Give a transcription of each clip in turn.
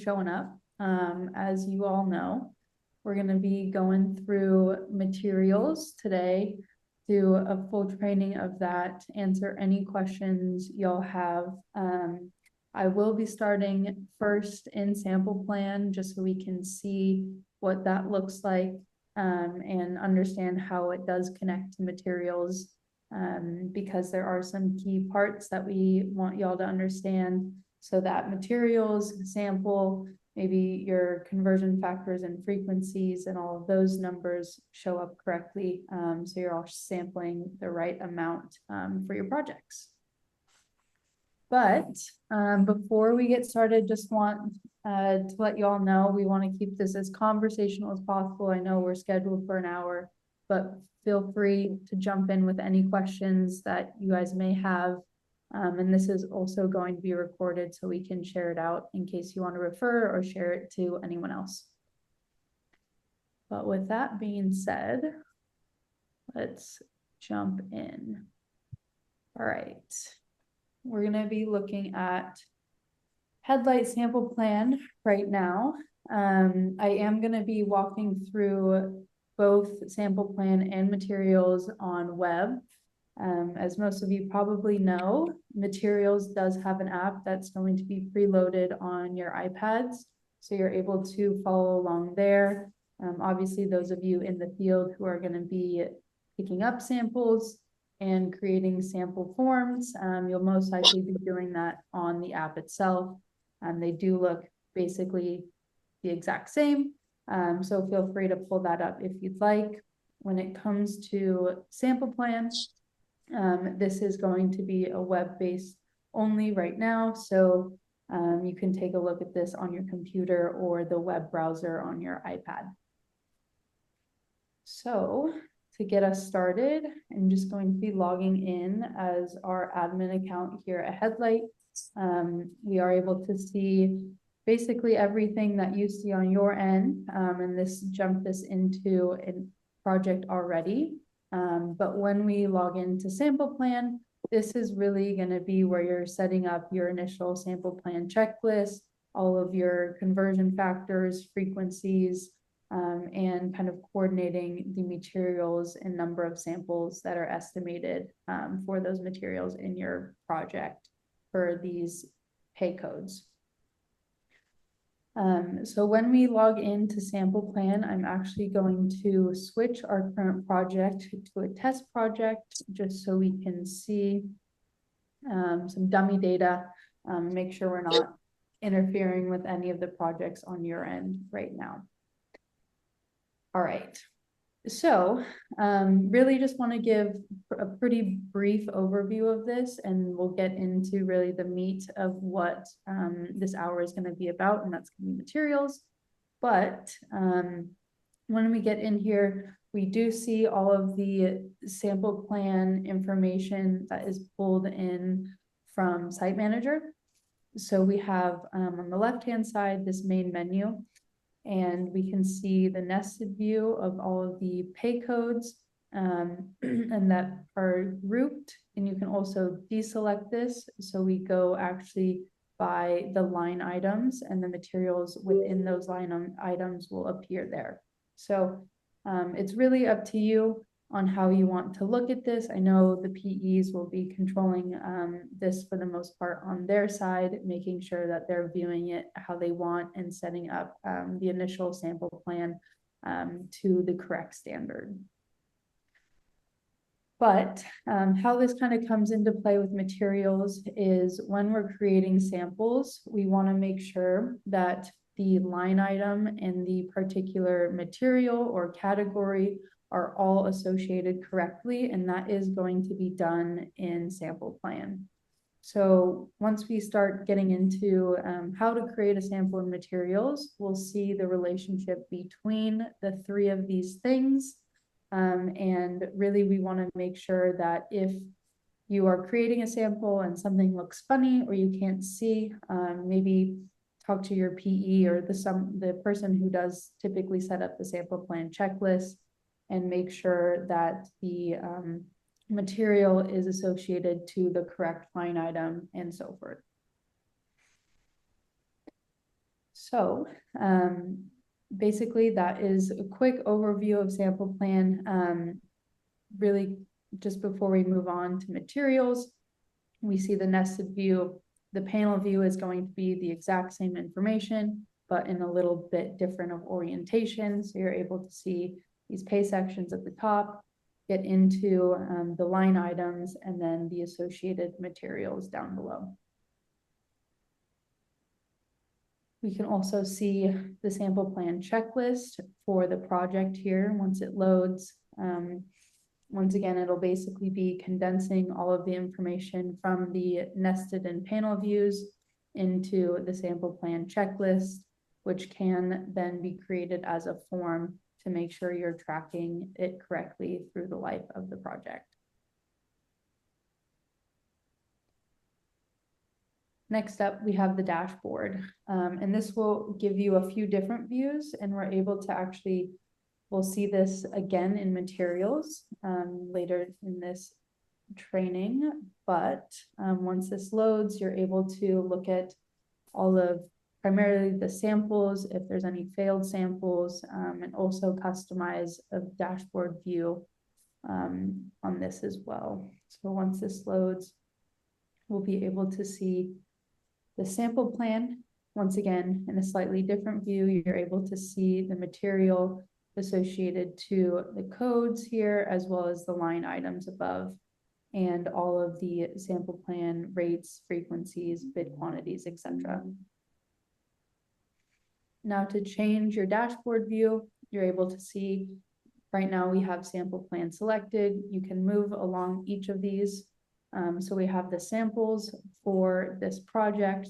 showing up. As you all know, we're going to be going through materials today, do a full training of that, answer any questions y'all have. I will be starting first in SamplePlan just so we can see what that looks like and understand how it does connect to materials, because there are some key parts that we want y'all to understand so that materials, sample, maybe your conversion factors and frequencies and all of those numbers show up correctly, so you're all sampling the right amount for your projects. But before we get started, just want to let you all know we want to keep this as conversational as possible. I know we're scheduled for an hour, but feel free to jump in with any questions that you guys may have. And this is also going to be recorded so we can share it out in case you want to refer or share it to anyone else. But with that being said, let's jump in. All right. We're going to be looking at HeadLight SamplePlan right now. I am going to be walking through both SamplePlan and materials on web. As most of you probably know, Materials does have an app that's going to be preloaded on your iPads, so you're able to follow along there. Obviously, those of you in the field who are going to be picking up samples and creating sample forms, you'll most likely be doing that on the app itself. They do look basically the exact same, so feel free to pull that up if you'd like. When it comes to SamplePlan, this is going to be a web-based only right now, so you can take a look at this on your computer or the web browser on your iPad. So to get us started, I'm just going to be logging in as our admin account here at HeadLight. We are able to see basically everything that you see on your end, and this jumped this into a project already. But when we log into SamplePlan, this is really going to be where you're setting up your initial SamplePlan checklist, all of your conversion factors, frequencies, and kind of coordinating the materials and number of samples that are estimated for those materials in your project for these pay codes. So when we log into SamplePlan, I'm actually going to switch our current project to a test project just so we can see some dummy data, make sure we're not interfering with any of the projects on your end right now. All right, so really just want to give a pretty brief overview of this, and we'll get into really the meat of what this hour is going to be about, and that's going to be materials. But when we get in here, we do see all of the SamplePlan information that is pulled in from Site Manager. So we have on the left-hand side this main menu, and we can see the nested view of all of the pay codes and that are grouped. And you can also deselect this. So we go actually by the line items, and the materials within those line items will appear there. So it's really up to you on how you want to look at this. I know the PEs will be controlling this for the most part on their side, making sure that they're viewing it how they want and setting up the initial sample plan to the correct standard. But how this kind of comes into play with materials is when we're creating samples, we want to make sure that the line item and the particular material or category are all associated correctly, and that is going to be done in SamplePlan. So once we start getting into how to create a sample in materials, we'll see the relationship between the three of these things. And really we want to make sure that if you are creating a sample and something looks funny or you can't see, maybe talk to your PE or the person who does typically set up the SamplePlan checklist, and make sure that the material is associated to the correct line item and so forth. So, basically that is a quick overview of sample plan. Really just before we move on to materials, we see the nested view. The panel view is going to be the exact same information, but in a little bit different of orientation. So you're able to see these pay sections at the top, get into the line items, and then the associated materials down below. We can also see the sample plan checklist for the project here once it loads. Once again, it'll basically be condensing all of the information from the nested and panel views into the sample plan checklist, which can then be created as a form to make sure you're tracking it correctly through the life of the project. Next up, we have the dashboard, and this will give you a few different views, and we're able to actually, we'll see this again in materials later in this training, but once this loads, you're able to look at all of primarily the samples, if there's any failed samples, and also customize a dashboard view on this as well. So once this loads, we'll be able to see the sample plan. Once again, in a slightly different view, you're able to see the material associated to the codes here, as well as the line items above, and all of the sample plan rates, frequencies, bid quantities, etc. Now to change your dashboard view, you're able to see, right now we have sample plan selected. You can move along each of these. So we have the samples for this project,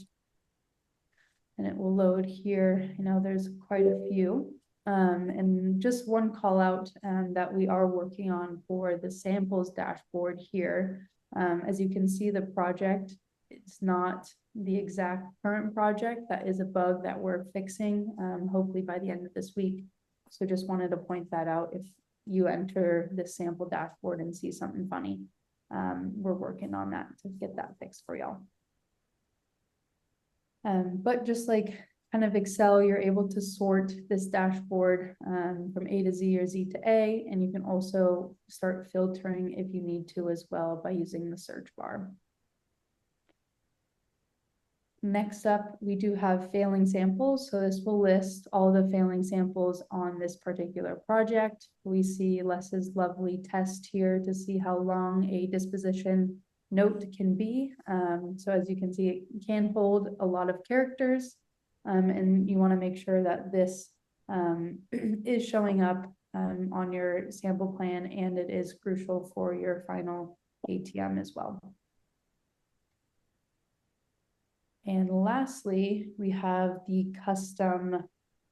and it will load here. You know, there's quite a few. And just one call out that we are working on for the samples dashboard here. As you can see, the project, it's not the exact current project. That is a bug that we're fixing, hopefully by the end of this week. So just wanted to point that out. If you enter the sample dashboard and see something funny, we're working on that to get that fixed for y'all. But just like kind of Excel, you're able to sort this dashboard from A to Z or Z to A, and you can also start filtering if you need to as well by using the search bar. Next up, we do have failing samples. So this will list all the failing samples on this particular project. We see Les's lovely test here to see how long a disposition note can be. So as you can see, it can hold a lot of characters, and you want to make sure that this is showing up on your sample plan, and it is crucial for your final ATM as well. And lastly, we have the custom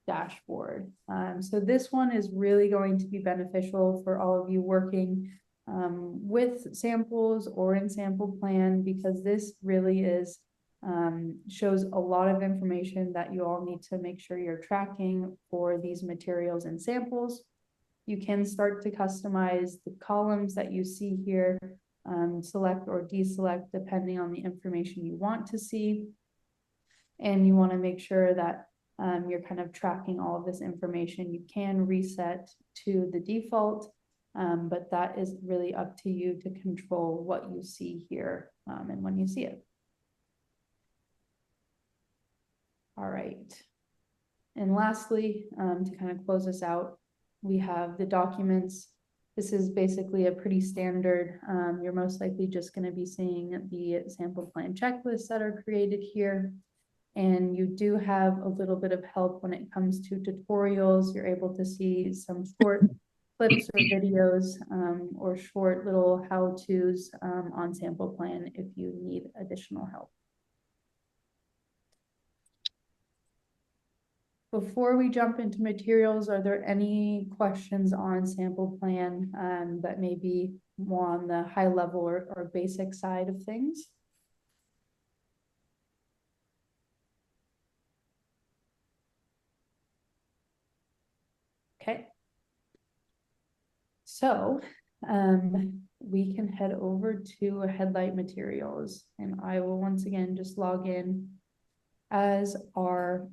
dashboard. So this one is really going to be beneficial for all of you working with samples or in sample plan, because this really is shows a lot of information that you all need to make sure you're tracking for these materials and samples. You can start to customize the columns that you see here, select or deselect depending on the information you want to see. And you want to make sure that you're kind of tracking all of this information. You can reset to the default, but that is really up to you to control what you see here and when you see it. All right. And lastly, to kind of close this out, we have the documents. This is basically a pretty standard. You're most likely just going to be seeing the sample plan checklists that are created here. And you do have a little bit of help when it comes to tutorials. You're able to see some short clips or videos or short little how-tos on sample plan if you need additional help. Before we jump into materials, are there any questions on sample plan that may be more on the high level or basic side of things? Okay. So we can head over to HeadLight Materials, and I will once again just log in as our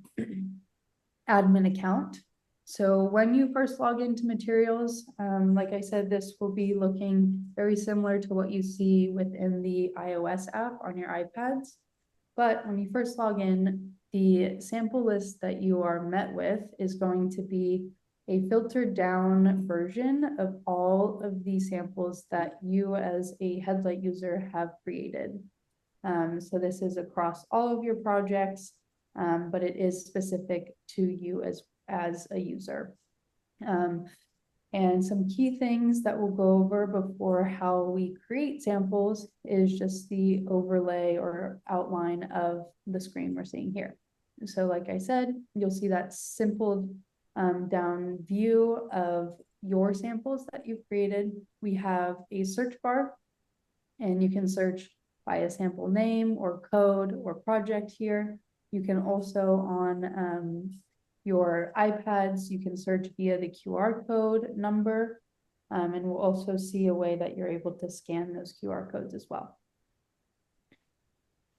admin account. So when you first log into materials, like I said, this will be looking very similar to what you see within the iOS app on your iPads. But when you first log in, the sample list that you are met with is going to be a filtered down version of all of the samples that you as a HeadLight user have created. So this is across all of your projects, but it is specific to you as a user. And some key things that we'll go over before how we create samples is just the overlay or outline of the screen we're seeing here. So like I said, you'll see that simple down view of your samples that you've created. We have a search bar, and you can search by a sample name or code or project here. You can also on your iPads, you can search via the QR code number, and we'll also see a way that you're able to scan those QR codes as well.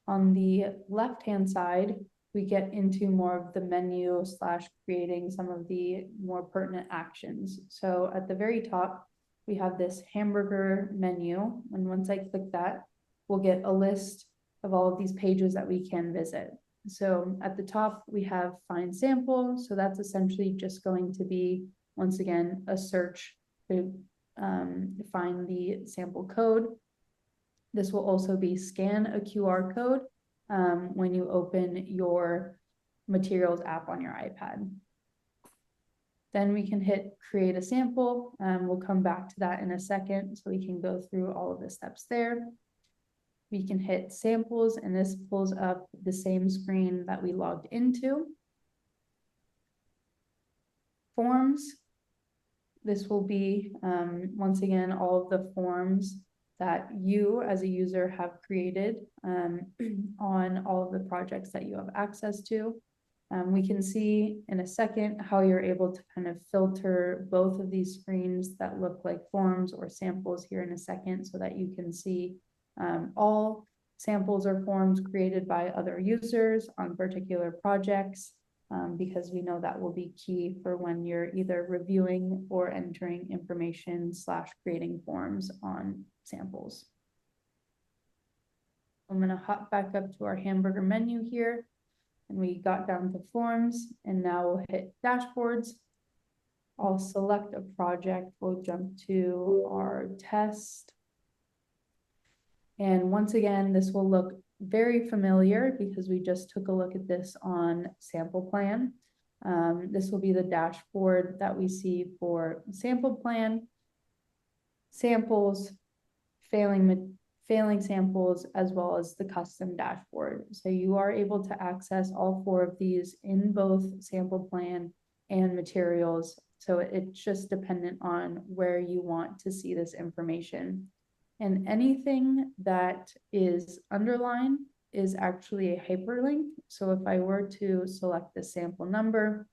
On the left-hand side, we get into more of the menu / creating some of the more pertinent actions. So at the very top, we have this hamburger menu, and once I click that, we'll get a list of all of these pages that we can visit. So at the top, we have find sample. So that's essentially just going to be, once again, a search to find the sample code. This will also be scan a QR code when you open your materials app on your iPad. Then we can hit create a sample. We'll come back to that in a second so we can go through all of the steps there. We can hit samples, and this pulls up the same screen that we logged into. Forms. This will be, once again, all of the forms that you as a user have created on all of the projects that you have access to. We can see in a second how you're able to kind of filter both of these screens that look like forms or samples here in a second, so that you can see all samples or forms created by other users on particular projects, because we know that will be key for when you're either reviewing or entering information / creating forms on samples. I'm going to hop back up to our hamburger menu here, and we got down to forms, and now we'll hit dashboards. I'll select a project. We'll jump to our test. And once again, this will look very familiar because we just took a look at this on SamplePlan. This will be the dashboard that we see for SamplePlan, samples, failing samples, as well as the custom dashboard. So you are able to access all 4 of these in both SamplePlan and materials. So it's just dependent on where you want to see this information. And anything that is underlined is actually a hyperlink. So if I were to select the sample number,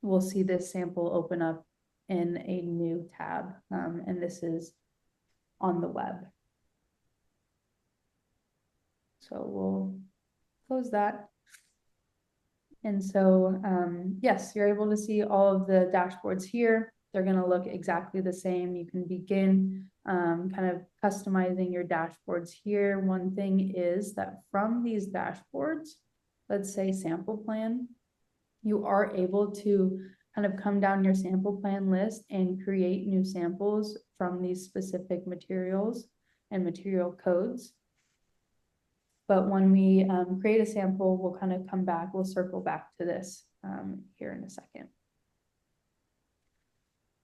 we'll see this sample open up in a new tab. And this is on the web. So we'll close that. And so, yes, you're able to see all of the dashboards here. They're going to look exactly the same. You can begin kind of customizing your dashboards here. One thing is that from these dashboards, let's say SamplePlan, you are able to kind of come down your SamplePlan list and create new samples from these specific materials and material codes. But when we create a sample, we'll kind of come back, we'll circle back to this here in a second.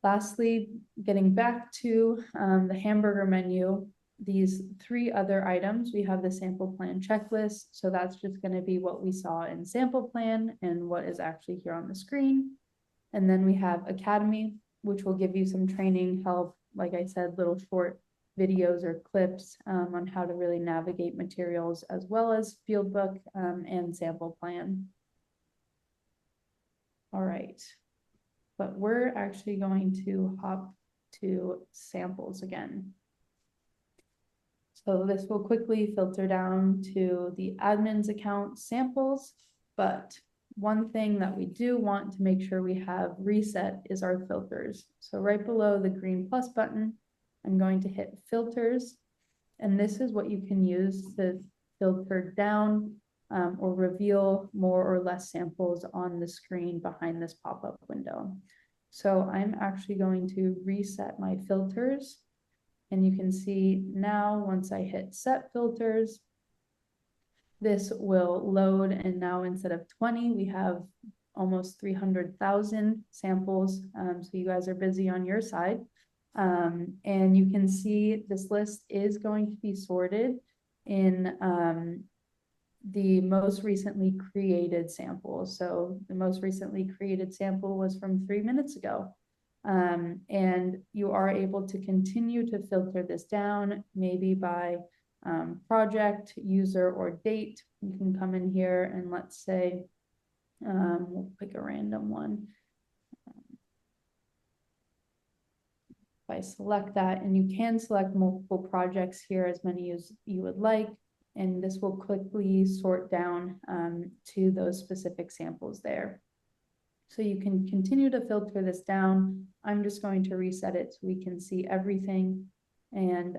Lastly, getting back to the hamburger menu, these 3 other items, we have the SamplePlan checklist. So that's just going to be what we saw in SamplePlan and what is actually here on the screen. And then we have Academy, which will give you some training help, like I said, little short videos or clips on how to really navigate materials, as well as Fieldbook and SamplePlan. All right. But we're actually going to hop to samples again. So this will quickly filter down to the admin's account samples, but one thing that we do want to make sure we have reset is our filters. So right below the green plus button, I'm going to hit filters. And this is what you can use to filter down or reveal more or less samples on the screen behind this pop-up window. So I'm actually going to reset my filters. And you can see now, once I hit set filters, this will load, and now instead of 20, we have almost 300,000 samples. So you guys are busy on your side. And you can see this list is going to be sorted in the most recently created sample. So the most recently created sample was from 3 minutes ago. And you are able to continue to filter this down, maybe by project, user, or date. You can come in here and let's say, we'll pick a random one. If I select that, and you can select multiple projects here, as many as you would like, and this will quickly sort down to those specific samples there. So you can continue to filter this down. I'm just going to reset it so we can see everything. And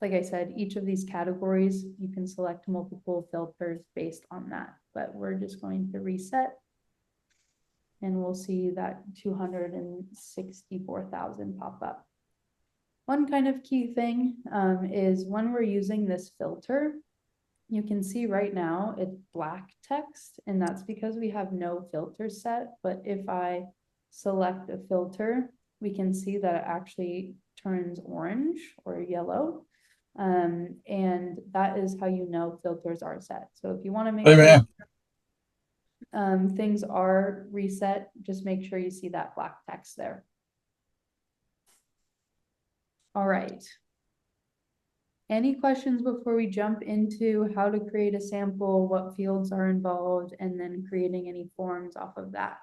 like I said, each of these categories, you can select multiple filters based on that, but we're just going to reset. And we'll see that 264,000 pop up. One kind of key thing is when we're using this filter, you can see right now it's black text, and that's because we have no filter set. But if I select a filter, we can see that it actually turns orange or yellow. And that is how you know filters are set. So if you want to make sure things are reset, just make sure you see that black text there. All right. Any questions before we jump into how to create a sample, what fields are involved, and then creating any forms off of that?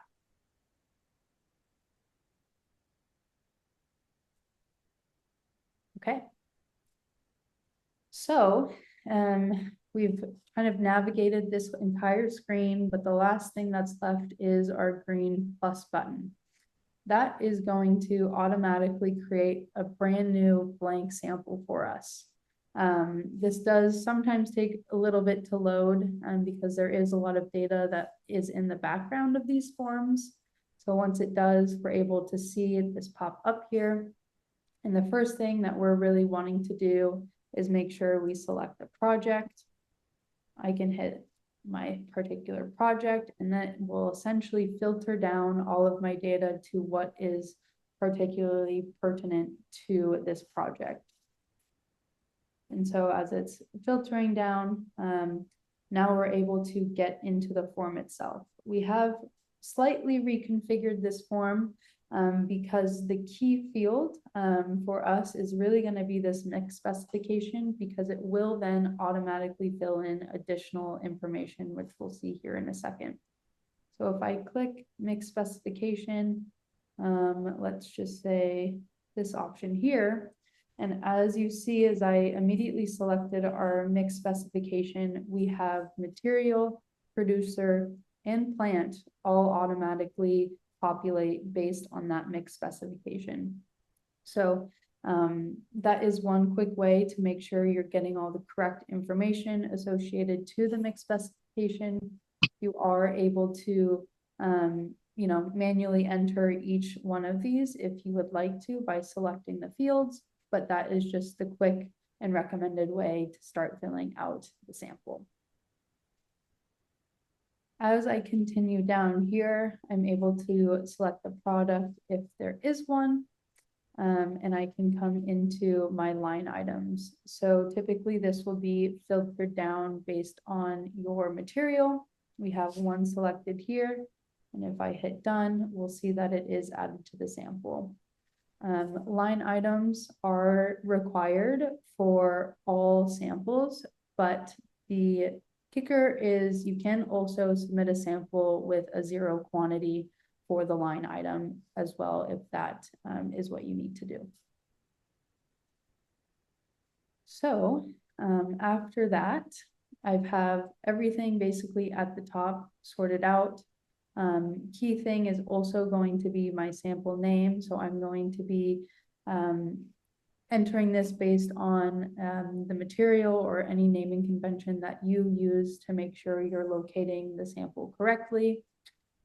Okay. So we've kind of navigated this entire screen, but the last thing that's left is our green plus button. That is going to automatically create a brand new blank sample for us. This does sometimes take a little bit to load because there is a lot of data that is in the background of these forms. So once it does, we're able to see this pop up here. And the first thing that we're really wanting to do is make sure we select the project. I can hit my particular project, and that will essentially filter down all of my data to what is particularly pertinent to this project. And so as it's filtering down, now we're able to get into the form itself. We have slightly reconfigured this form because the key field for us is really going to be this mix specification, because it will then automatically fill in additional information, which we'll see here in a second. So if I click mix specification, let's just say this option here. And as you see, as I immediately selected our mix specification, we have material, producer, and plant all automatically populate based on that mix specification. So that is one quick way to make sure you're getting all the correct information associated to the mix specification. You are able to manually enter each one of these if you would like to by selecting the fields, but that is just the quick and recommended way to start filling out the sample. As I continue down here, I'm able to select the product if there is one, and I can come into my line items. So typically this will be filtered down based on your material. We have one selected here, and if I hit done, we'll see that it is added to the sample. Line items are required for all samples, but the kicker is you can also submit a sample with a 0 quantity for the line item as well, if that is what you need to do. So after that, I have everything basically at the top sorted out. Key thing is also going to be my sample name. So I'm going to be entering this based on the material or any naming convention that you use to make sure you're locating the sample correctly.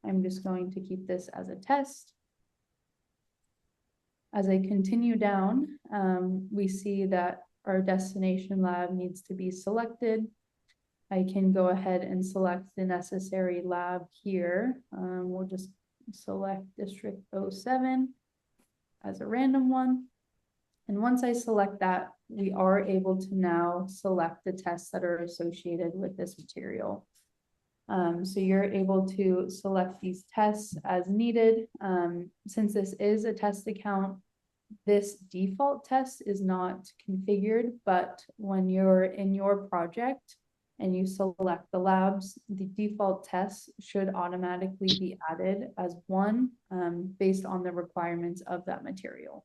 I'm just going to keep this as a test. As I continue down, we see that our destination lab needs to be selected. I can go ahead and select the necessary lab here. We'll just select District 07 as a random one. And once I select that, we are able to now select the tests that are associated with this material. So you're able to select these tests as needed. Since this is a test account, this default test is not configured, but when you're in your project and you select the labs, the default tests should automatically be added as one based on the requirements of that material.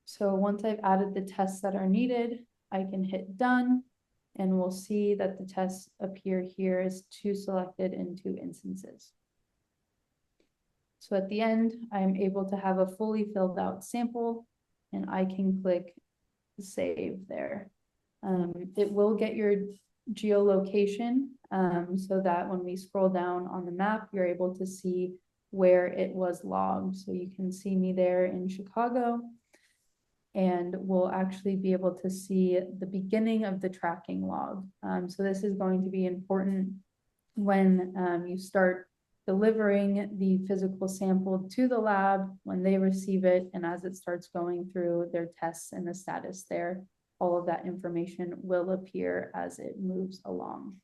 So once I've added the tests that are needed, I can hit done, and we'll see that the tests appear here as two selected in 2 instances. So at the end, I'm able to have a fully filled out sample, and I can click save there. It will get your geolocation so that when we scroll down on the map, you're able to see where it was logged. So you can see me there in Chicago, and we'll actually be able to see the beginning of the tracking log. So this is going to be important when you start delivering the physical sample to the lab, when they receive it, and as it starts going through their tests and the status there, all of that information will appear as it moves along.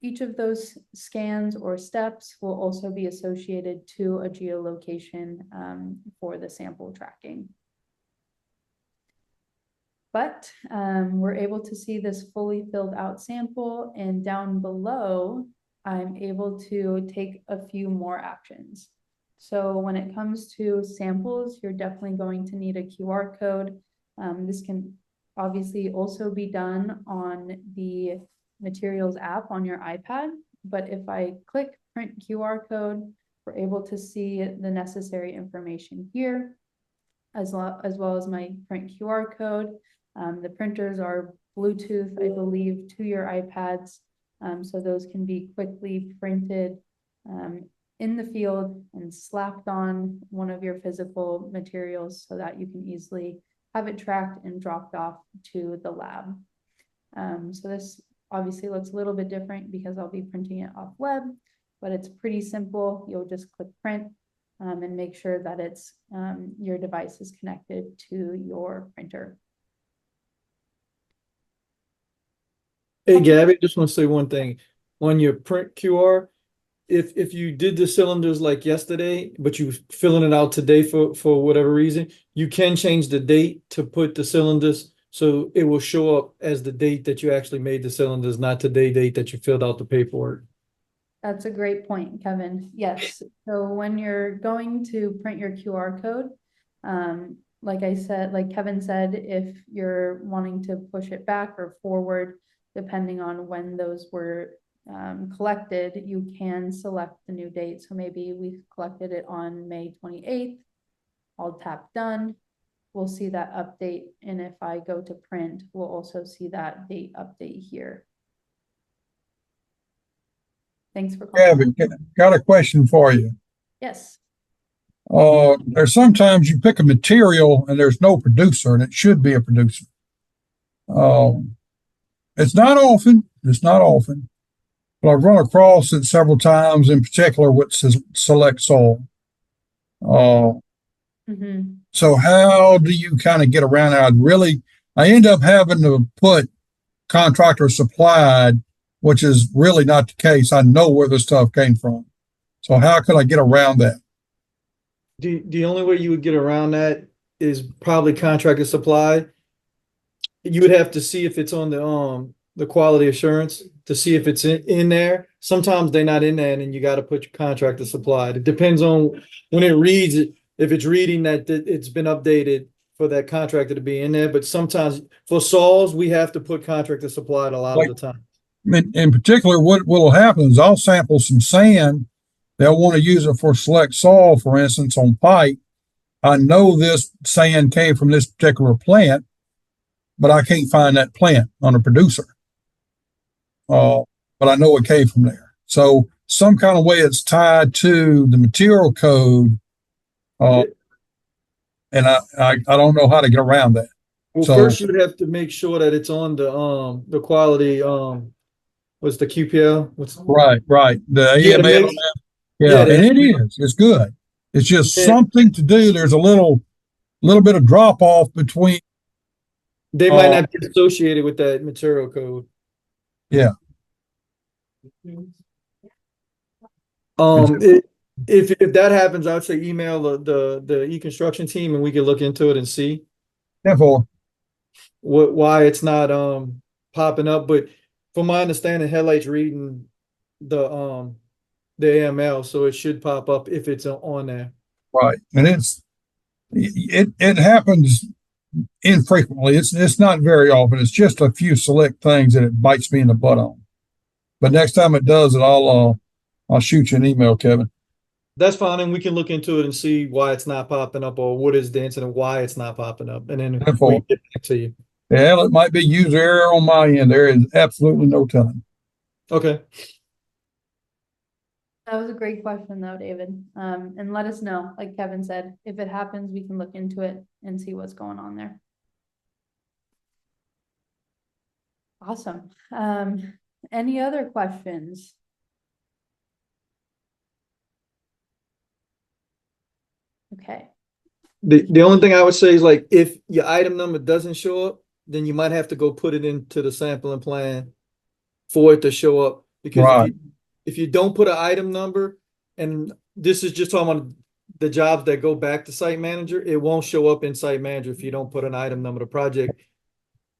Each of those scans or steps will also be associated to a geolocation for the sample tracking. But we're able to see this fully filled out sample, and down below, I'm able to take a few more actions. So when it comes to samples, you're definitely going to need a QR code. This can obviously also be done on the Materials app on your iPad, but if I click print QR code, we're able to see the necessary information here, as well as my print QR code. The printers are Bluetooth, I believe, to your iPads, so those can be quickly printed in the field and slapped on one of your physical materials so that you can easily have it tracked and dropped off to the lab. So this obviously looks a little bit different because I'll be printing it off web, but it's pretty simple. You'll just click print and make sure that it's your device is connected to your printer. Hey, Gabby, just want to say one thing. On your print QR, if you did the cylinders like yesterday, but you filling it out today for whatever reason, you can change the date to put the cylinders so it will show up as the date that you actually made the cylinders, not today's date that you filled out the paperwork. That's a great point, Kevin. Yes. So when you're going to print your QR code, like I said, like Kevin said, if you're wanting to push it back or forward, depending on when those were collected, you can select the new date. So maybe we collected it on May 28th. I'll tap done. We'll see that update. And if I go to print, we'll also see that date update here. Thanks for calling. Gabby, got a question for you. Yes. There's sometimes you pick a material and there's no producer, and it should be a producer. It's not often, but I've run across it several times, in particular with select soil. So how do you kind of get around that? I end up having to put contractor supplied, which is really not the case. I know where the stuff came from. So how could I get around that? The only way you would get around that is probably contractor supply. You would have to see if it's on the quality assurance to see if it's in there. Sometimes they're not in there, and then you got to put your contractor supplied. It depends on when it reads it. If it's reading that it's been updated for that contractor to be in there, but sometimes for saws, we have to put contractor supplied a lot of the time. In particular, what will happen is I'll sample some sand. They'll want to use it for select soil, for instance, on pipe. I know this sand came from this particular plant, but I can't find that plant on a producer. But I know it came from there. So some kind of way it's tied to the material code. And I don't know how to get around that. Well, So- first you'd have to make sure that it's on the quality, what's the QPL? Right. The Yeah, EML. yeah, And it is. It's good. It's just Yeah. something to do. There's a little bit of drop off between. they might not be associated with that material code. Yeah. If that happens, I'd say email the e-construction team and we can look into it and see Therefore, why it's not popping up. But from my understanding, HeadLight's reading the AML, so it should pop up if it's on there. right. And it happens infrequently. It's not very often. It's just a few select things that it bites me in the butt on. But next time it does it, I'll shoot you an email, Kevin. That's fine, and we can look into it and see why it's not popping up, or what is the incident, why it's not popping up, and then we can get back to you. Yeah, it might be user error on my end. There is absolutely no telling. Okay. That was a great question though, David. And let us know, like Kevin said, if it happens, we can look into it and see what's going on there. Awesome. Any other questions? Okay. The only thing I would say is, like, if your item number doesn't show up, then you might have to go put it into the sampling plan for it to show up. Because Right. if you don't put an item number, and this is just talking about the jobs that go back to site manager, it won't show up in site manager if you don't put an item number to project.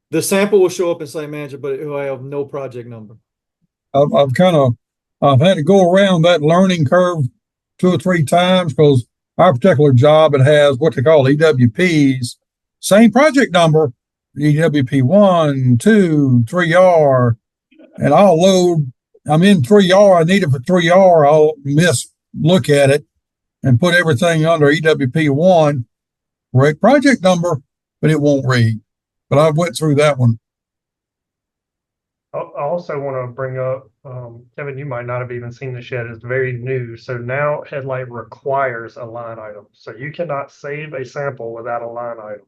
The sample will show up in site manager, but it will have no project number. I've had to go around that learning curve 2 or 3 times because our particular job, it has what they call EWPs, same project number, EWP 1, 2, 3R, and I'm in 3R, I need it for 3R, I'll look at it and put everything under EWP 1, correct project number, but it won't read. But I went through that one. I also want to bring up, Kevin, you might not have even seen this yet. It's very new. So now HeadLight requires a line item. So you cannot save a sample without a line item.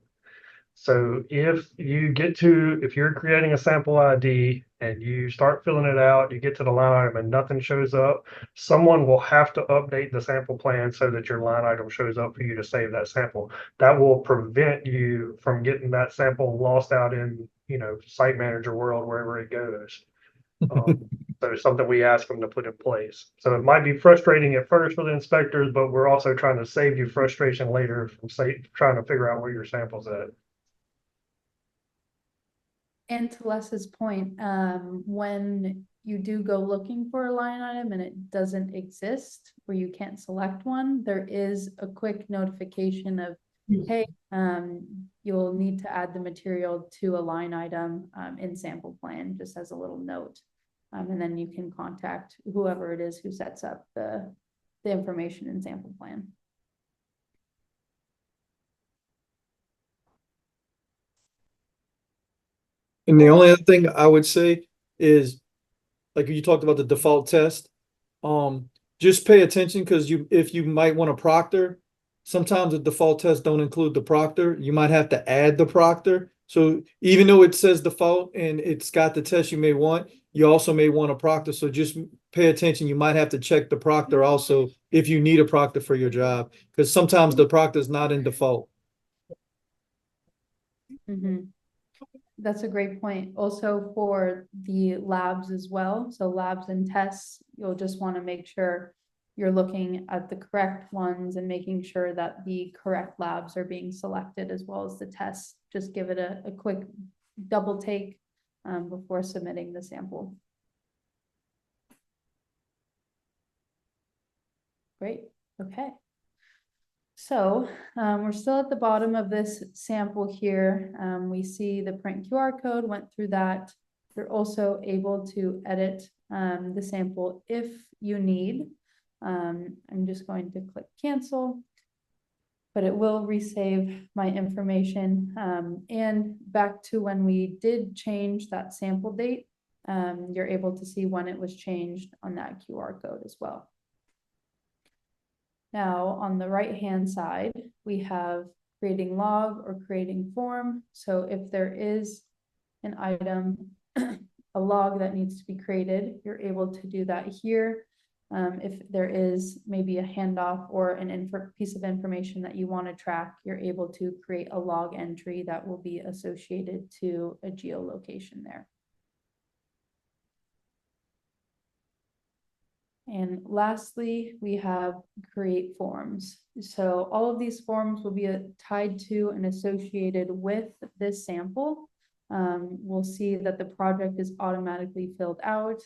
So if you're creating a sample ID and you start filling it out, you get to the line item and nothing shows up, someone will have to update the sample plan so that your line item shows up for you to save that sample. That will prevent you from getting that sample lost out in, site manager world, wherever it goes. So it's something we ask them to put in place. So it might be frustrating at first for the inspectors, but we're also trying to save you frustration later from trying to figure out where your sample's at. And to Les's point, when you do go looking for a line item and it doesn't exist, or you can't select one, there is a quick notification of, hey, you'll need to add the material to a line item in sample plan, just as a little note. And then you can contact whoever it is who sets up the information in sample plan. And the only other thing I would say is, like you talked about the default test, just pay attention, because if you might want a proctor, sometimes the default tests don't include the proctor. You might have to add the proctor. So even though it says default and it's got the test you may want, you also may want a proctor. So just pay attention. You might have to check the proctor also if you need a proctor for your job, because sometimes the proctor is not in default. Mm-hmm. That's a great point. Also for the labs as well. So labs and tests, you'll just want to make sure you're looking at the correct ones and making sure that the correct labs are being selected, as well as the tests. Just give it a quick double take before submitting the sample. Great. Okay. So we're still at the bottom of this sample here. We see the print QR code, went through that. You're also able to edit the sample if you need. I'm just going to click cancel, but it will resave my information. And back to when we did change that sample date, you're able to see when it was changed on that QR code as well. Now, on the right-hand side, we have creating log or creating form. So if there is an item, a log that needs to be created, you're able to do that here. If there is maybe a handoff or an piece of information that you want to track, you're able to create a log entry that will be associated to a geolocation there. And lastly, we have create forms. So all of these forms will be tied to and associated with this sample. We'll see that the project is automatically filled out,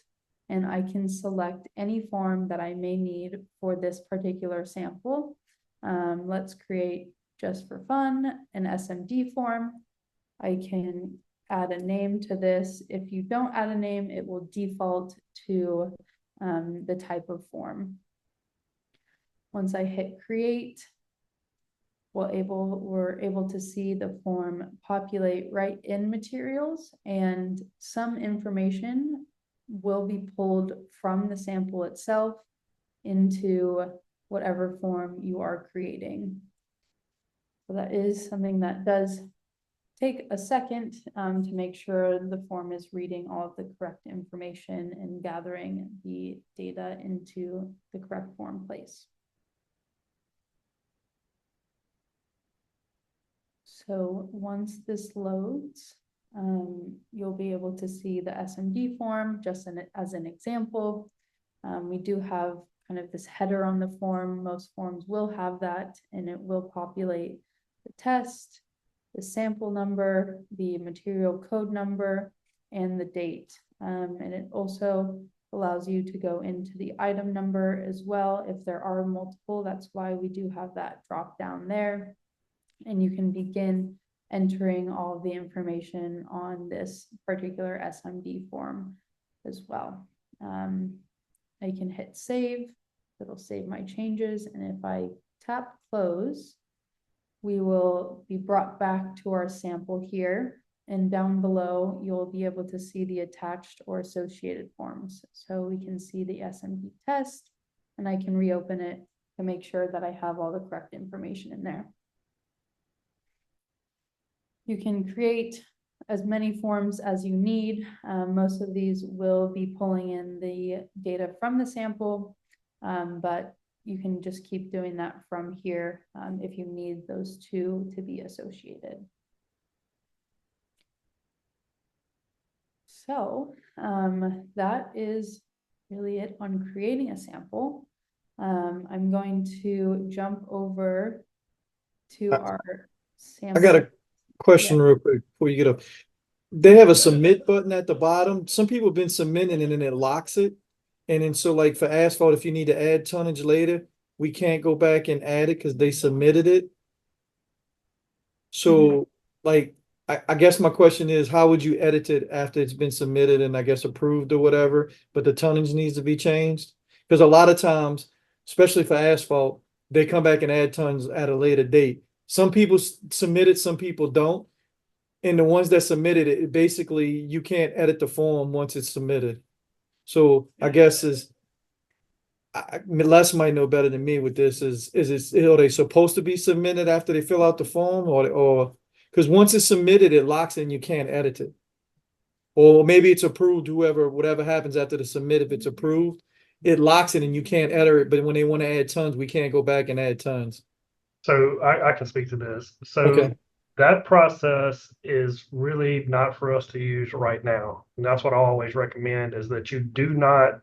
and I can select any form that I may need for this particular sample. Let's create, just for fun, an SMD form. I can add a name to this. If you don't add a name, it will default to the type of form. Once I hit create, we're able to see the form populate right in materials, and some information will be pulled from the sample itself into whatever form you are creating. So that is something that does take a second to make sure the form is reading all of the correct information and gathering the data into the correct form place. So once this loads, you'll be able to see the SMD form just as an example. We do have kind of this header on the form. Most forms will have that, and it will populate the test, the sample number, the material code number, and the date. And it also allows you to go into the item number as well if there are multiple. That's why we do have that drop down there. And you can begin entering all of the information on this particular SMD form as well. I can hit save. It'll save my changes. And if I tap close, we will be brought back to our sample here, and down below you'll be able to see the attached or associated forms. So we can see the SMD test, and I can reopen it to make sure that I have all the correct information in there. You can create as many forms as you need. Most of these will be pulling in the data from the sample, but you can just keep doing that from here if you need those two to be associated. So that is really it on creating a sample. I'm going to jump over to our sample. I got a question real quick before you get up. They have a submit button at the bottom. Some people have been submitting and then it locks it. And then so like for asphalt, if you need to add tonnage later, we can't go back and add it because they submitted it. So like, I guess my question is, how would you edit it after it's been submitted and I guess approved or whatever, but the tonnage needs to be changed? Because a lot of times, especially for asphalt, they come back and add tons at a later date. Some people submit it, some people don't. And the ones that submitted it, basically you can't edit the form once it's submitted. So I guess Les might know better than me with this. Are they supposed to be submitted after they fill out the form, or because once it's submitted, it locks and you can't edit it, or maybe it's approved. Whatever happens after the submit, if it's approved, it locks it and you can't edit it. But when they want to add tons, we can't go back and add tons. So I can speak to this. So Okay. that process is really not for us to use right now. And that's what I always recommend, is that you do not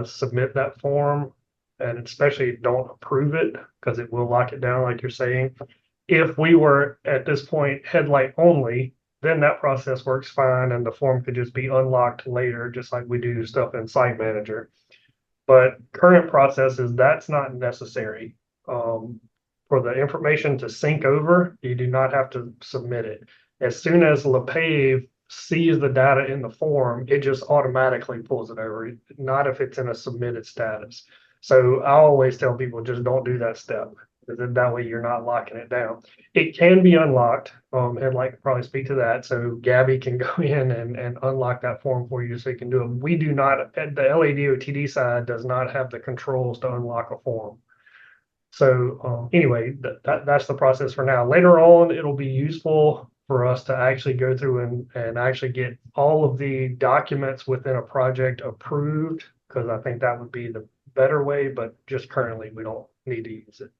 submit that form, and especially don't approve it, because it will lock it down, like you're saying. If we were at this point HeadLight only, then that process works fine and the form could just be unlocked later, just like we do stuff in Site Manager. But current processes, that's not necessary. for the information to sync over, you do not have to submit it. As soon as LePave sees the data in the form, it just automatically pulls it over, not if it's in a submitted status. So I always tell people, just don't do that step. Because that way you're not locking it down. It can be unlocked. HeadLight could probably speak to that. So Gabby can go in and unlock that form for you so you can do it. We do not, at the LADOTD side does not have the controls to unlock a form. So anyway, that's the process for now. Later on, it'll be useful for us to actually go through and actually get all of the documents within a project approved, because I think that would be the better way, but just currently we don't need to use it.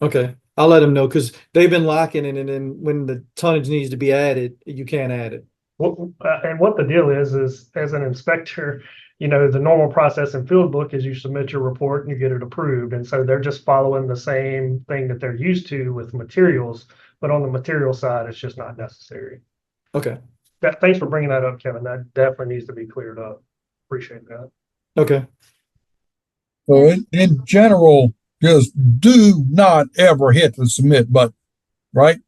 Okay, I'll let them know because they've been locking it, and then when the tonnage needs to be added, you can't add it. And what the deal is as an inspector, you know, the normal process in field book is you submit your report and you get it approved. And so they're just following the same thing that they're used to with materials, but on the material side, it's just not necessary. Okay, Thanks for bringing that up, Kevin. That definitely needs to be cleared up. Appreciate that. okay, So in general, just do not ever hit the submit button, right?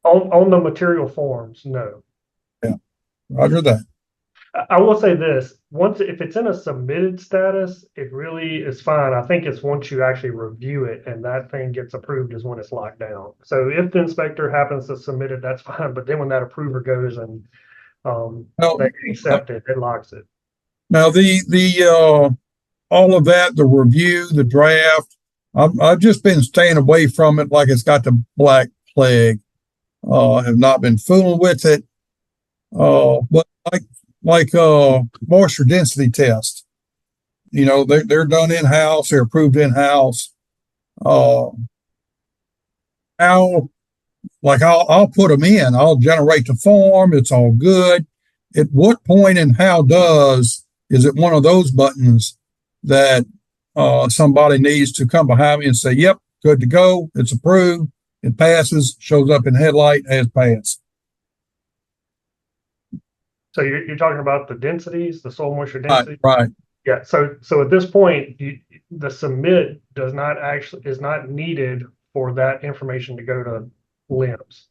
On the material forms, no. Roger that. I will say this, if it's in a submitted status, it really is fine. I think it's once you actually review it and that thing gets approved is when it's locked down. So if the inspector happens to submit it, that's fine. But then when that approver goes and Now, they accept it, it locks it. now all of that, the review, the draft, I've just been staying away from it like it's got the black plague. Have not been fooling with it. But like moisture density test, you know, they're done in-house, they're approved in-house. I'll put them in, I'll generate the form, it's all good. At what point and how is it one of those buttons that somebody needs to come behind me and say, yep, good to go, it's approved, it passes, shows up in HeadLight as passed? So you're talking about the densities, the soil moisture density? Right. Yeah, so at this point, the submit is not needed for that information to go to LIMS.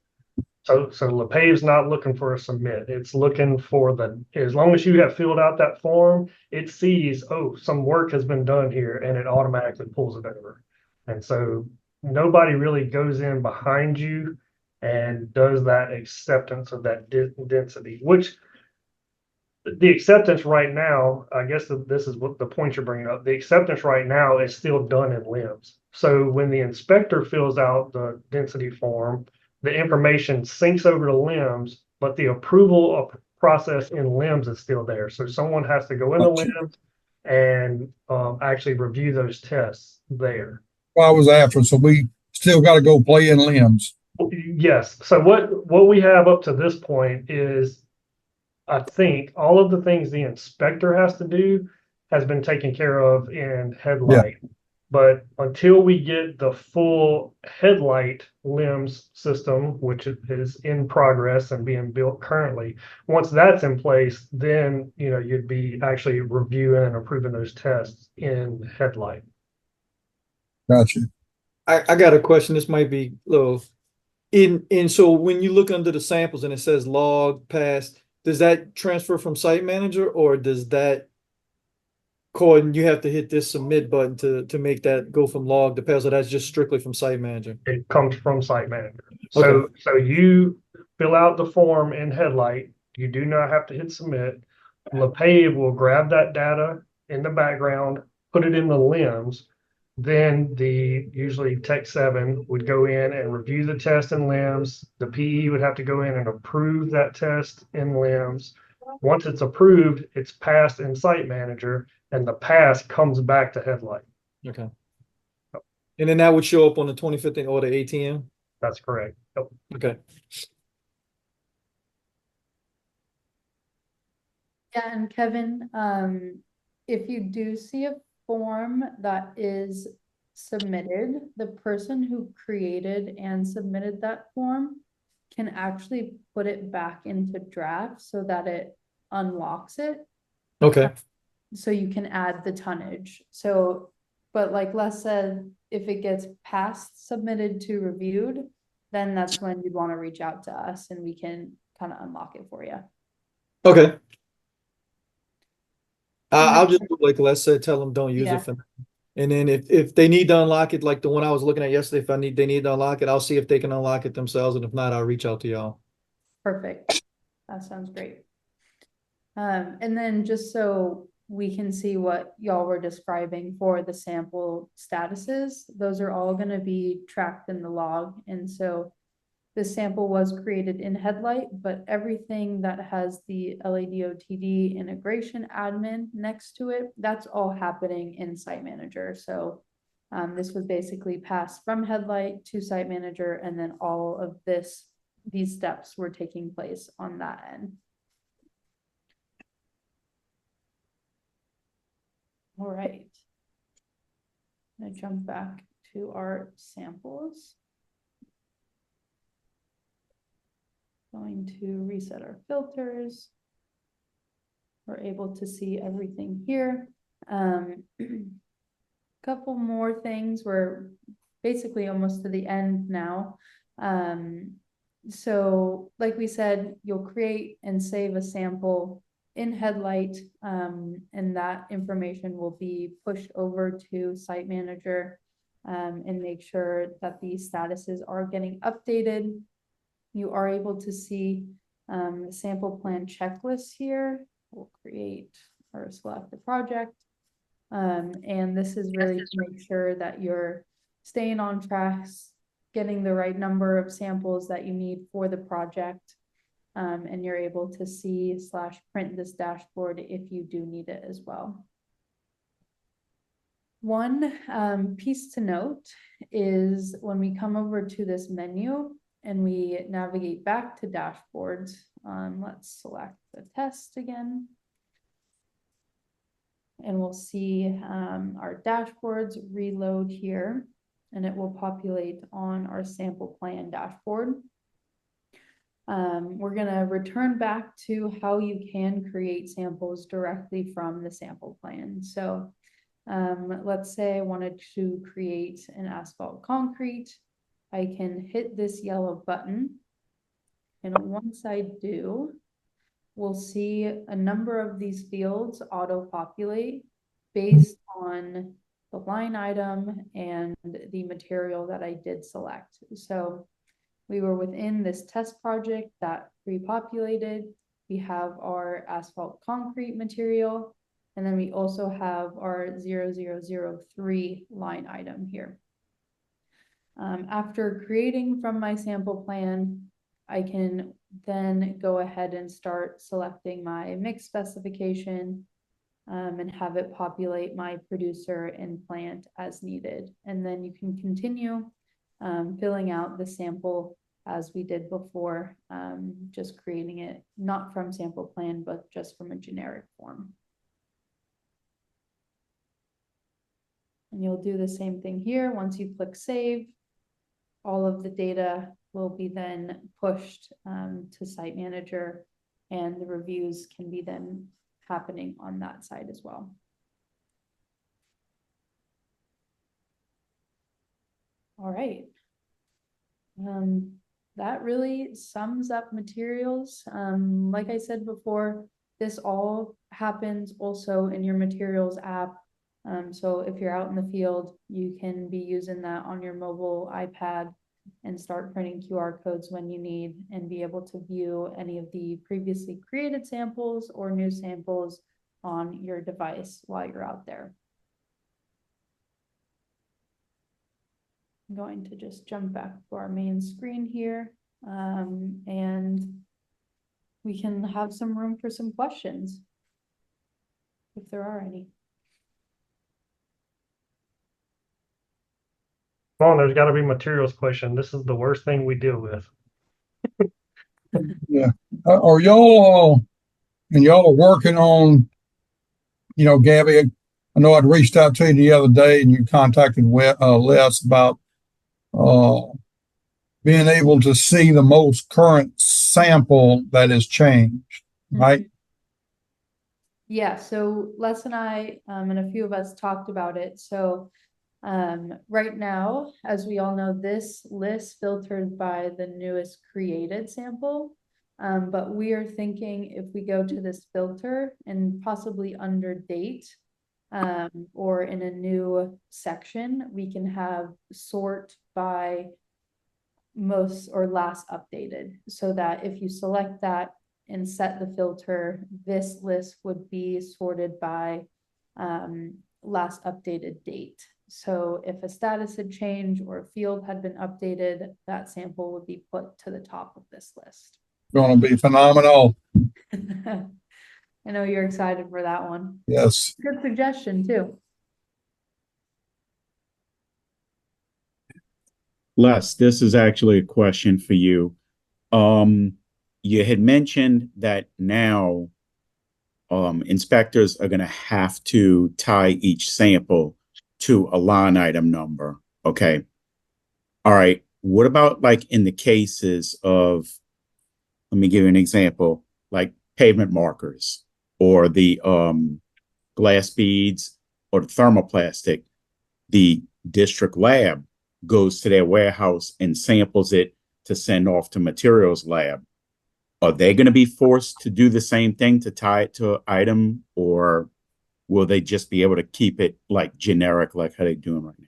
So LePave's not looking for a submit. It's looking for as long as you have filled out that form, it sees, oh, some work has been done here, and it automatically pulls it over. And so nobody really goes in behind you and does that acceptance of that density, which the acceptance right now, I guess this is what the point you're bringing up. The acceptance right now is still done in LIMS. So when the inspector fills out the density form, the information syncs over to LIMS, but the approval process in LIMS is still there. So someone has to go into LIMS and actually review those tests there. Well, I was after, so we still got to go play in LIMS. Yes. So what we have up to this point is, I think all of the things the inspector has to do has been taken care of in HeadLight. Yeah. But until we get the full HeadLight LIMS system, which is in progress and being built currently, once that's in place, then you'd be actually reviewing and approving those tests in HeadLight. Gotcha. I got a question. This might be a little so when you look under the samples and it says log passed, does that transfer from site manager, or does that code and you have to hit this submit button to make that go from log to pass? So that's just strictly from site manager. It comes from site manager. Okay. So you fill out the form in HeadLight. You do not have to hit submit. LePave will grab that data in the background, put it in the LIMS. Then usually Tech 7 would go in and review the test in LIMS. The PE would have to go in and approve that test in LIMS. Once it's approved, it's passed in Site Manager, and the pass comes back to HeadLight. Okay. And then that would show up on the 2015 or the ATM? That's correct. Yep. Okay. Yeah, and Kevin, if you do see a form that is submitted, the person who created and submitted that form can actually put it back into draft so that it unlocks it. Okay. So you can add the tonnage. So, but like Les said, if it gets passed, submitted to reviewed, then that's when you'd want to reach out to us and we can kind of unlock it for you. Okay. And I'll then- just do like Les said, tell them don't use Yeah. it for now. And then if they need to unlock it, like the one I was looking at yesterday, if they need to unlock it, I'll see if they can unlock it themselves. And if not, I'll reach out to y'all. Perfect. That sounds great. And then just so we can see what y'all were describing for the sample statuses, those are all gonna be tracked in the log. And so this sample was created in HeadLight, but everything that has the LADOTD integration admin next to it, that's all happening in Site Manager. So this was basically passed from HeadLight to Site Manager, and then all of these steps were taking place on that end. All right. I'm gonna jump back to our samples. Going to reset our filters. We're able to see everything here. Couple more things. We're basically almost to the end now. So like we said, you'll create and save a sample in HeadLight, and that information will be pushed over to Site Manager, and make sure that these statuses are getting updated. You are able to see the sample plan checklist here. We'll create or select the project. And this is really to make sure that you're staying on track, getting the right number of samples that you need for the project. And you're able to see / print this dashboard if you do need it as well. One piece to note is when we come over to this menu and we navigate back to dashboards, let's select the test again. And we'll see our dashboards reload here, and it will populate on our sample plan dashboard. We're gonna return back to how you can create samples directly from the sample plan. So let's say I wanted to create an asphalt concrete. I can hit this yellow button, and once I do, we'll see a number of these fields auto-populate based on the line item and the material that I did select. So we were within this test project that pre-populated. We have our asphalt concrete material, and then we also have our 0003 line item here. After creating from my sample plan, I can then go ahead and start selecting my mix specification, and have it populate my producer and plant as needed. And then you can continue filling out the sample as we did before, just creating it not from sample plan, but just from a generic form. And you'll do the same thing here. Once you click save, all of the data will be then pushed to Site Manager, and the reviews can be then happening on that side as well. All right. That really sums up materials. Like I said before, this all happens also in your materials app. So if you're out in the field, you can be using that on your mobile iPad and start printing QR codes when you need, and be able to view any of the previously created samples or new samples on your device while you're out there. I'm going to just jump back to our main screen here, and we can have some room for some questions, if there are any. Come on, there's got to be materials question. This is the worst thing we deal with. Yeah. Are y'all, and y'all are working on, Gabby, I know I'd reached out to you the other day and you contacted Les about being able to see the most current sample that has changed, right? Yeah, so Les and I, and a few of us talked about it. So Right now, as we all know, this list filtered by the newest created sample. But we are thinking if we go to this filter and possibly under date, or in a new section, we can have sort by most or last updated, so that if you select that and set the filter, this list would be sorted by last updated date. So if a status had changed or a field had been updated, that sample would be put to the top of this list. Gonna be phenomenal. I know you're excited for that one. Yes. Good suggestion too. Les, this is actually a question for you. You had mentioned that now inspectors are going to have to tie each sample to a line item number. Okay. All right. What about like in the cases of, let me give you an example, like pavement markers or the glass beads or the thermoplastic? The district lab goes to their warehouse and samples it to send off to materials lab. Are they going to be forced to do the same thing to tie it to an item, or will they just be able to keep it like generic, like how they're doing right now?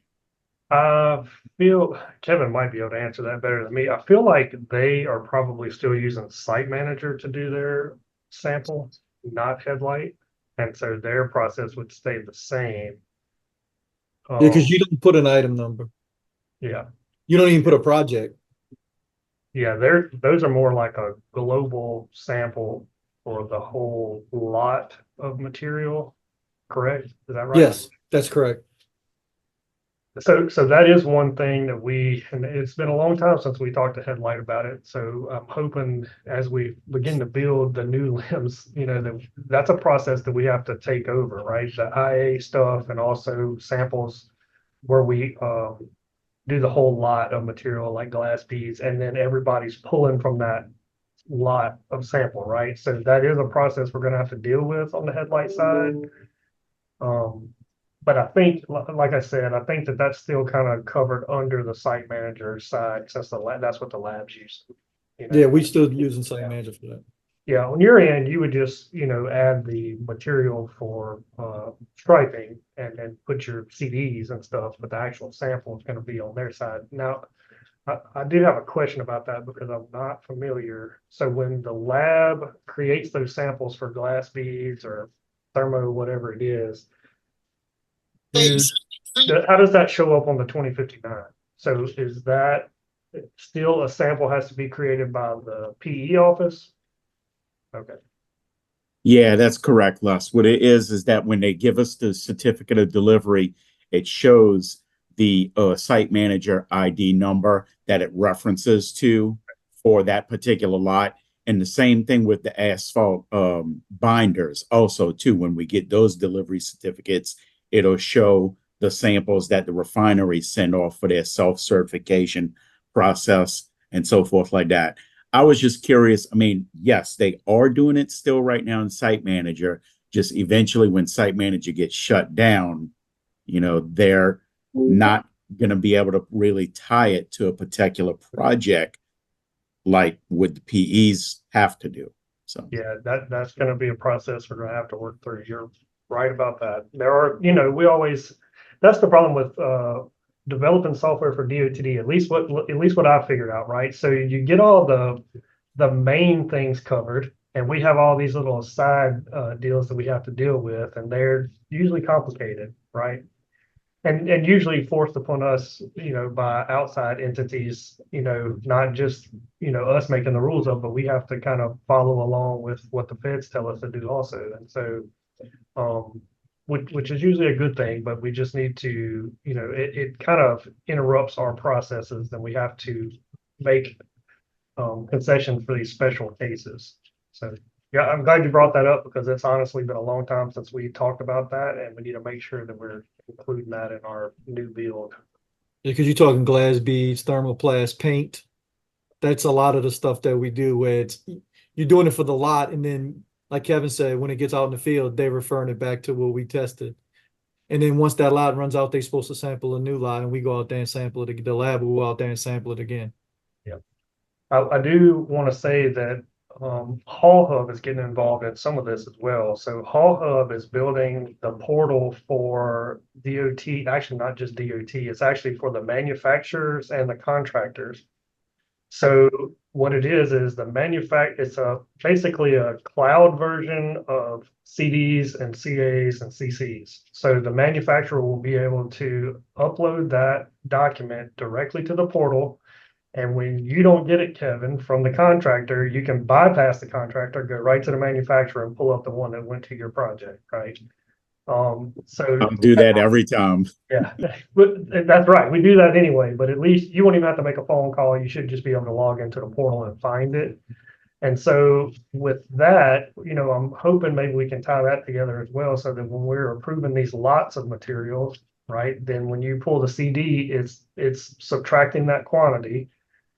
I feel Kevin might be able to answer that better than me. I feel like they are probably still using Site Manager to do their sample, not HeadLight. And so their process would stay the same. Yeah, because you don't put an item number. Yeah. You don't even put a project. Yeah, those are more like a global sample for the whole lot of material, correct? Is that right? Yes, that's correct. So that is one thing that and it's been a long time since we talked to HeadLight about it. So I'm hoping as we begin to build the new limbs, that's a process that we have to take over, right? The IA stuff and also samples where we do the whole lot of material like glass beads, and then everybody's pulling from that lot of sample, right? So that is a process we're going to have to deal with on the HeadLight side. But I think, like I said, I think that that's still kind of covered under the Site Manager side, since that's what the labs use. Yeah, we still using Site Manager for that. Yeah, on your end, you would just, add the material for striping and then put your CDs and stuff, but the actual sample is going to be on their side. Now, I do have a question about that because I'm not familiar. So when the lab creates those samples for glass beads or thermo, whatever it is, how does that show up on the 2059? So is that still a sample has to be created by the PE office? Okay. Yeah, that's correct, Les. What it is that when they give us the certificate of delivery, it shows the site manager ID number that it references to for that particular lot. And the same thing with the asphalt binders also too. When we get those delivery certificates, it'll show the samples that the refineries send off for their self-certification process and so forth like that. I was just curious. I mean, yes, they are doing it still right now in Site Manager. Just eventually when Site Manager gets shut down, they're not going to be able to really tie it to a particular project like what the PEs have to do. So yeah, that's going to be a process we're going to have to work through. You're right about that. There are, that's the problem with developing software for DOTD, at least what I figured out, right? So you get all the main things covered, and we have all these little side deals that we have to deal with, and they're usually complicated, right? And usually forced upon us, by outside entities, not just us making the rules up, but we have to kind of follow along with what the feds tell us to do also. And so which is usually a good thing, but we just need to, it kind of interrupts our processes, and we have to make concessions for these special cases. So yeah, I'm glad you brought that up because it's honestly been a long time since we talked about that, and we need to make sure that we're including that in our new build. Yeah, because you're talking glass beads, thermoplast, paint. That's a lot of the stuff that we do where you're doing it for the lot, and then like Kevin said, when it gets out in the field, they're referring it back to what we tested. And then once that lot runs out, they're supposed to sample a new lot, and we go out there and sample it. The lab will go out there and sample it again. I do want to say that Hall Hub is getting involved in some of this as well. So Hall Hub is building the portal for DOT, actually not just DOT, it's actually for the manufacturers and the contractors. So what it is it's basically a cloud version of CDs and CAs and CCs. So the manufacturer will be able to upload that document directly to the portal. And when you don't get it, Kevin, from the contractor, you can bypass the contractor, go right to the manufacturer and pull up the one that went to your project, right? So I'll do that every time. yeah, but that's right. We do that anyway, but at least you won't even have to make a phone call. You should just be able to log into the portal and find it. And so with that, I'm hoping maybe we can tie that together as well, so that when we're approving these lots of materials, right, then when you pull the CD, it's subtracting that quantity.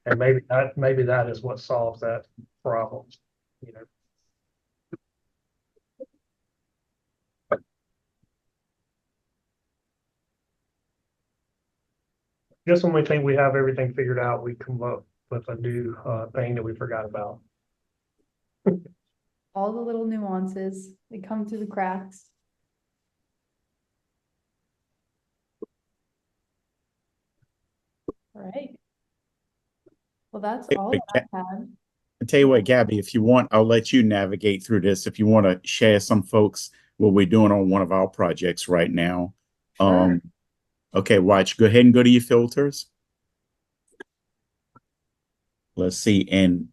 And maybe that is what solves that problem, Just when we think we have everything figured out, we come up with a new thing that we forgot about. All the little nuances, they come through the cracks. All right. Well, that's all that I had. I tell you what, Gabby, if you want, I'll let you navigate through this. If you want to share some folks what we're doing on one of our projects right now. Sure. Okay, watch. Go ahead and go to your filters. Let's see. And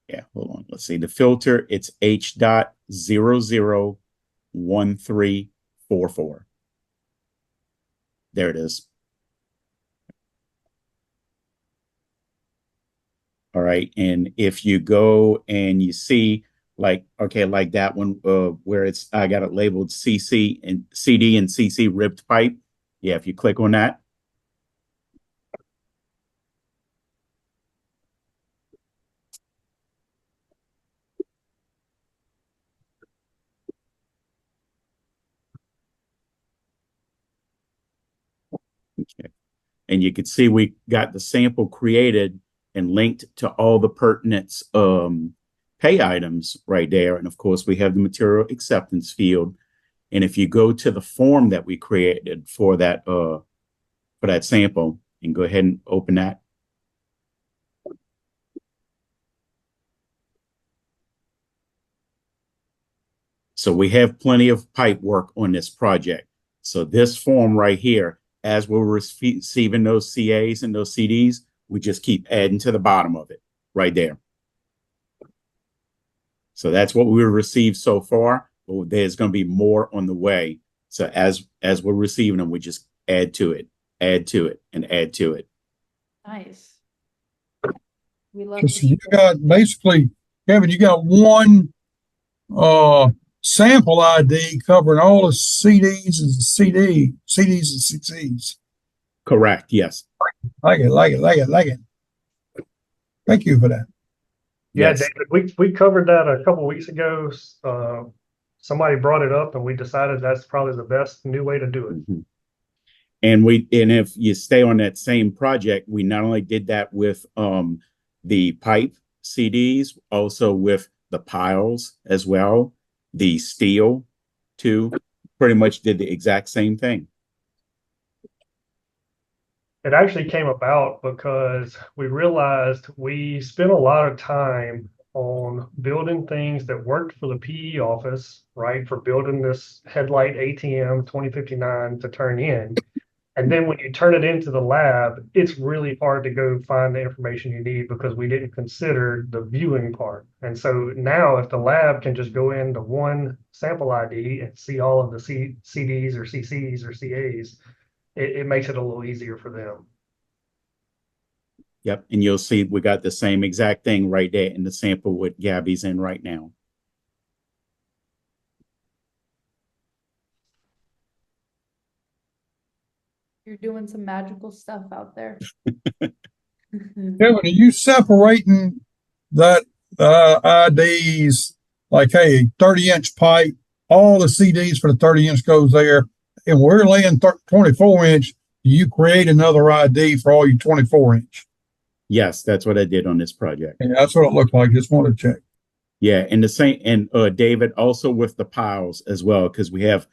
yeah, hold on. Let's see. The filter, it's H.001344. There it is. All right. And if you go and you see like that one where I got it labeled CC and CD and CC ribbed pipe. Yeah, if you click on that. Okay. And you can see we got the sample created and linked to all the pertinent pay items right there. And of course, we have the material acceptance field. And if you go to the form that we created for that sample, and go ahead and open that. So we have plenty of pipe work on this project. So this form right here, as we're receiving those CAs and those CDs, we just keep adding to the bottom of it right there. So that's what we received so far. But there's going to be more on the way. So as we're receiving them, we just add to it, and add to it. Nice. We love So you got basically, Kevin, you got one sample ID covering all the CDs and CDs and CCs. Correct. Yes. Like it. Thank you for that. Yeah, Yes. David, we covered that a couple weeks ago. Somebody brought it up and we decided that's probably the best new way to do it. Mm-hmm. And if you stay on that same project, we not only did that with the pipe CDs, also with the piles as well, the steel too, pretty much did the exact same thing. It actually came about because we realized we spent a lot of time on building things that worked for the PE office, right? For building this HeadLight ATM 2059 to turn in. And then when you turn it into the lab, it's really hard to go find the information you need because we didn't consider the viewing part. And so now if the lab can just go into one sample ID and see all of the CDs or CCs or CAs, it makes it a little easier for them. Yep. And you'll see we got the same exact thing right there in the sample what Gabby's in right now. You're doing some magical stuff out there. Kevin, are you separating that IDs like, hey, 30-inch pipe all the CDs for the 30-inch goes there, and we're laying 24-inch, you create another ID for all your 24-inch. Yes, that's what I did on this project. And that's what it looked like. Just wanted to check. Yeah, and the same, and David, also with the piles as well, because we have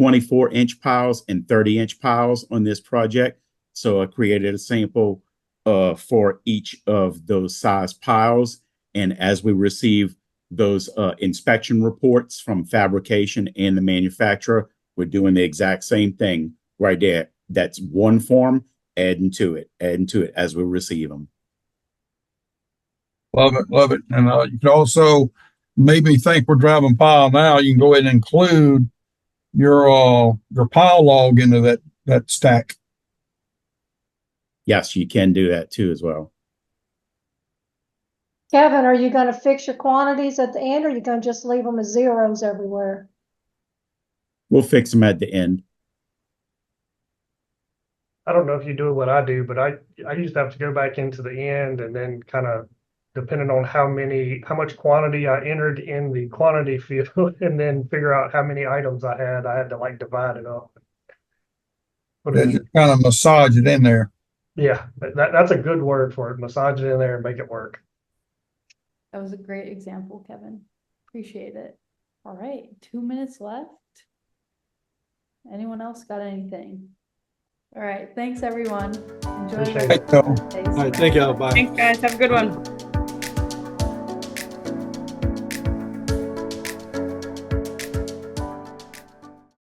24-inch piles and 30-inch piles on this project. So I created a sample for each of those size piles. And as we receive those inspection reports from fabrication and the manufacturer, we're doing the exact same thing right there. That's one form, adding to it as we receive them. Love it, love it. And you can also make me think we're driving pile now. You can go ahead and include your pile log into that stack. Yes, you can do that too as well. Kevin, are you gonna fix your quantities at the end, or are you gonna just leave them as zeros everywhere? We'll fix them at the end. I don't know if you do what I do, but I used to have to go back into the end and then kind of, depending on how much quantity I entered in the quantity field and then figure out how many items I had to like divide it up. Just kind of massage it in there. Yeah, that's a good word for it. Massage it in there and make it work. That was a great example, Kevin. Appreciate it. All right, 2 minutes left. Anyone else got anything? All right, thanks everyone. Enjoy. Appreciate the it. Hey, Phil. rest of the day. All right, thank y'all. Bye. Thanks, guys. Have a good one.